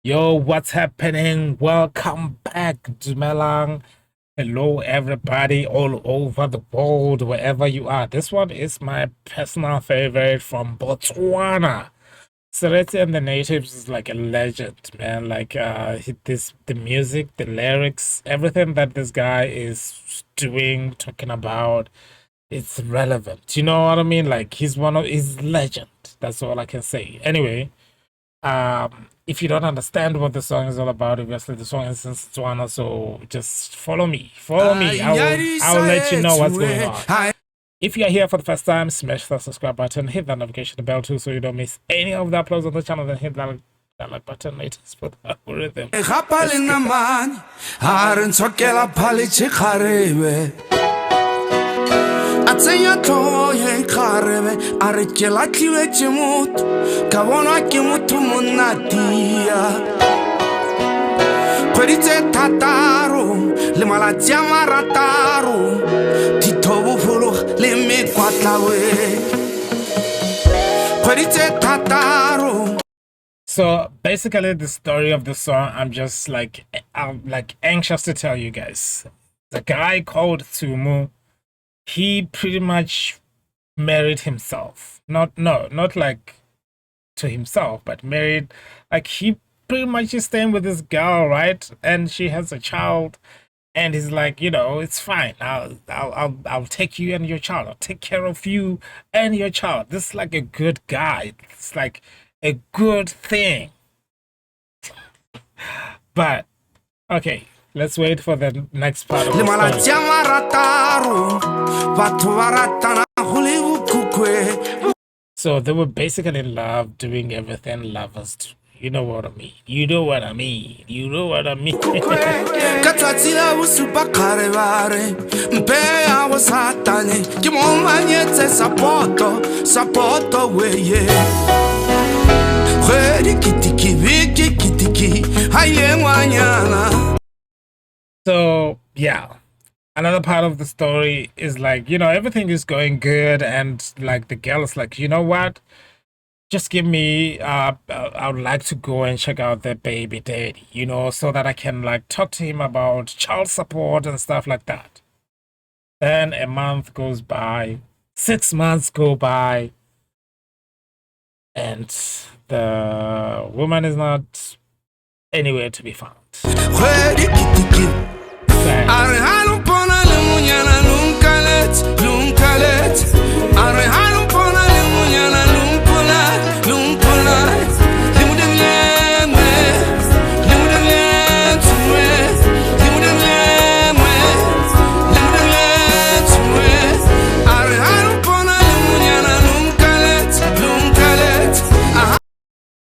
Yo, what's happening? Welcome back, Dumelang. Hello, everybody all over the world, wherever you are. This one is my personal favorite from Botswana. Sereetsi and the Natives is like a legend, man. Like, the music, the lyrics, everything that this guy is doing, talking about, it's relevant. You know what I mean? Like, he's legend. That's all I can say. Anyway. If you don't understand what the song is all about, obviously the song is in Tswana, so just follow me. Follow me. I'll let you know what's going on. If you're here for the first time, smash the subscribe button, hit that notification bell too so you don't miss any of the uploads on the channel, then hit that like button later for the algorithm. Atsenya tloye kgarebe a re ke latlhiwetse motho ka bonwa ke motho monnatia kgwedi tse thataro le malatsi a marataro dithobofolo le mekwatlawe kgwedi tse thataro. So basically the story of the song, I'm like anxious to tell you guys. The guy called Tshumu, he pretty much married himself. Not like to himself, but married, like he pretty much is staying with this girl, right? And she has a child, and he's like, you know, it's fine. I'll take you and your child. I'll take care of you and your child. This is like a good guy. It's like a good thing. But okay. Let's wait for the next part of the story. So they were basically in love, doing everything lovers do. You know what I mean. You know what I mean. You know what I mean. So yeah, another part of the story is like, you know, everything is going good, and like the girl is like, you know what, just give me I would like to go and check out the baby daddy, you know, so that I can like talk to him about child support and stuff like that. Then a month goes by, 6 months go by, and the woman is not anywhere to be found.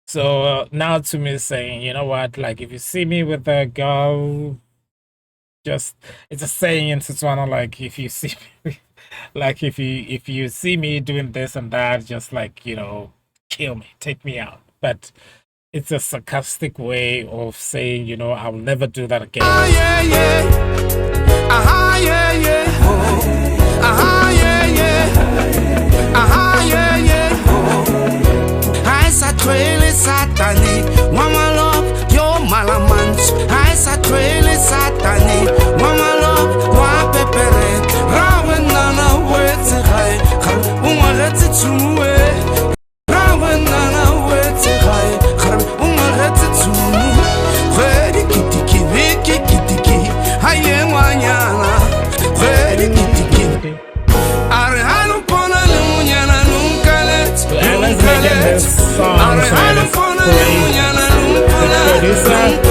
So now to me saying, you know what, like if you see me with a girl, just, it's a saying in Tswana, like if you see me, like if you see me doing this and that, just like, you know, kill me, take me out. But it's a sarcastic way of saying, you know, I'll never do that again. Yeah, yeah. Yeah, yeah. Yeah, yeah. Yeah, yeah. I satrele satani, mama love, yo malamans. I satrele satani, mama love, wa pepere. Rawen nana wetse hai, khar umaretse tsumwe. Rawen nana wetse hai, khar umaretse tsumu. Khwedi kitiki, viki kitiki, haye mwanyana. Khwedi kitiki. Are halu pona le munyana nunca let. This song, so it's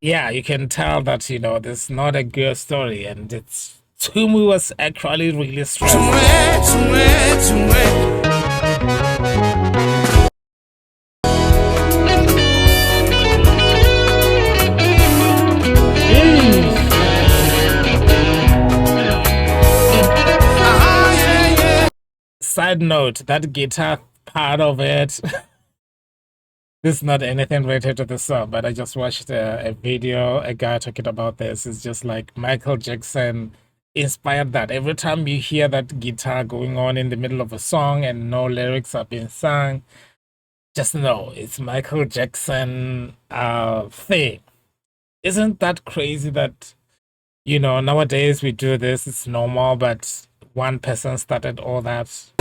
yeah, you can tell that, you know, this is not a good story, and it's Tshumu was actually really stressed. side note, that guitar part of it, this is not anything related to the song, but I just watched a video, a guy talking about this. It's just like Michael Jackson inspired that. Every time you hear that guitar going on in the middle of a song and no lyrics are being sung, just know it's Michael Jackson thing. Isn't that crazy that, you know, nowadays we do this, it's normal, but one person started all that.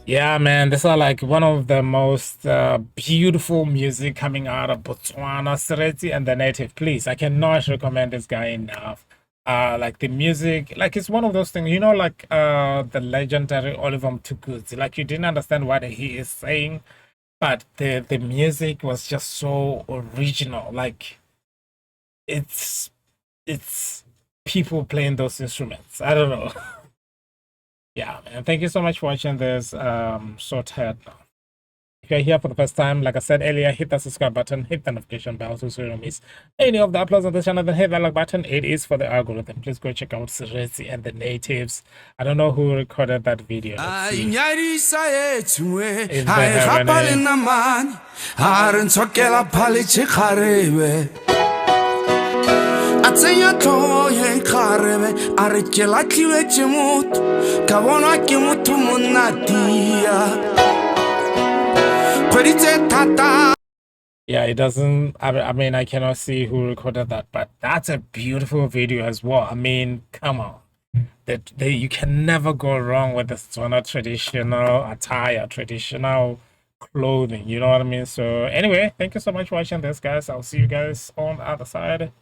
Yeah, man, these are like one of the most beautiful music coming out of Botswana, Sereetsi, and the native. Please, I cannot recommend this guy enough. Like the music, like it's one of those things, you know, like the legendary Oliver Mtukudzi. Like you didn't understand what he is saying, but the music was just so original. Like it's people playing those instruments. I don't know. Yeah, man. Thank you so much for watching this short head. If you're here for the first time, like I said earlier, hit that subscribe button, hit the notification bell so you don't miss any of the uploads on the channel. Then hit that like button. It is for the algorithm. Please go check out Sereetsi and the natives. I don't know who recorded that video. Let's see. Atsenya tloye kgarebe a re ke latlhiwetse motho ka bonwa ke motho monnatia kgweditse thata. Yeah, it doesn't. I mean, I cannot see who recorded that, but that's a beautiful video as well. I mean, come on, you can never go wrong with the Tswana traditional attire, traditional clothing. You know what I mean? So anyway, thank you so much for watching this, guys. I'll see you guys on the other side.